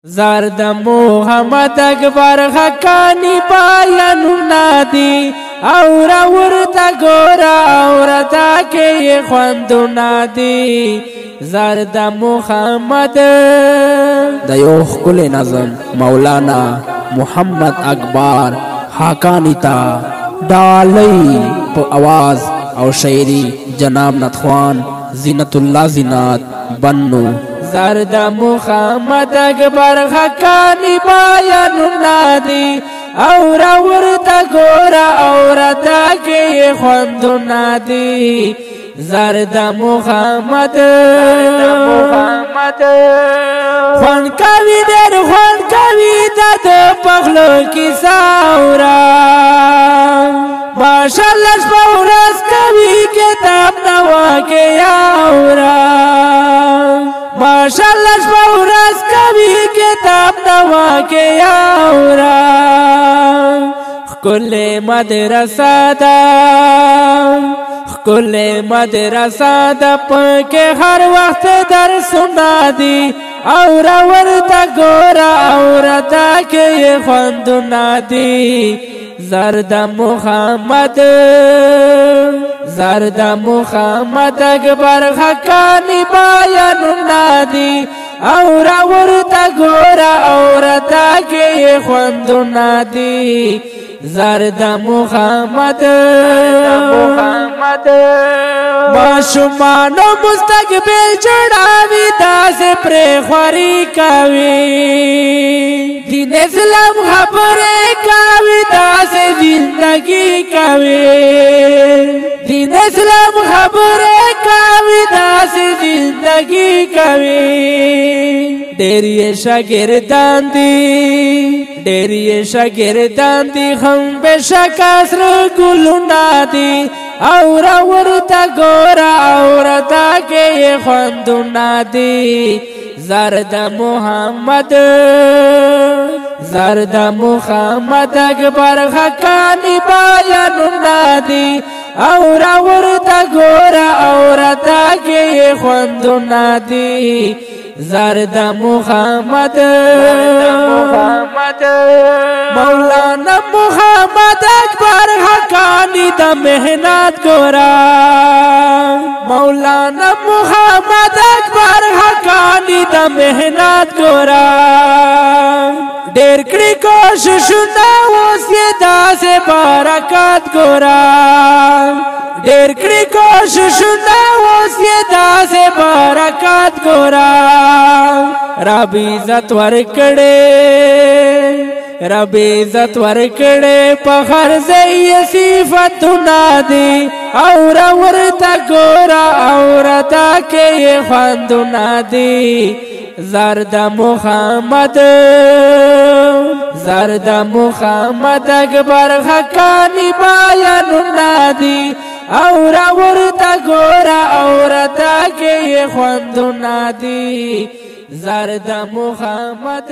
زرد محمد اکبر حقانی بیانونه دي اورا ورته ګوره اورتا کې خوندونه دي زرد محمد د یو ښکلی نظم مولانا محمد اکبر حقانی تا ډالۍ په आवाज او شاعري جناب نتخوان زینت الله زینات بنو زرد محمد اکبر حقانی بیانونه دي اورا ورته ګوره اورتا کې خوندونه دي زرد محمد خوند کوي ډېر خوند کوي د پخلو کیسه اورا ماشاءالله شپه ورځ کوي کتاب نواکې اورا ماشاءالله شپه ورځ کوي کتاب نواکې اورا ښکلې مدرسه ده ښکلې مدرسه ده پکې هر وخت درسونه دي اورا ورته ګوره اورتا کې خوندونه دي زرد محمد اکبر حقانی بیانونه دي اورا ورته ګوره اورتا کې خوندونه دي زرد محمد ماشومانو مستقبل جوړاوي داسې پرېخواري کوي دین اسلام خبرې کوي داسې زندگی کوي دین اسلام خبرې کوي داسې زندگی کوي ډېر یې شاګردان دي هم بېشکه سره ګلونه دي اورا ورته ګوره اورتا کې خوندونه دي زرد محمد اکبر حقانی بیانونه دي اورا ورته ګوره اورتا کې خوندونه دي زرد محمد مولانا محمد اکبر حقانی د مهنت ګورا مولانا محمد اکبر حقانی د مهنت ګورا ډېر کړي کوششونه اوس یې داسې برکت ګورا ډېر کړي کوششونه اوس یې داسې برکت ګورا رب عزت ورکړې په هر ځای صفتونه دي اورا ورته ګوره اورتا کې خوندونه دي زرد محمد اکبر حقانی بیانونه دي اورا ورته ګوره اورتا کې خوندونه دي زرد محمد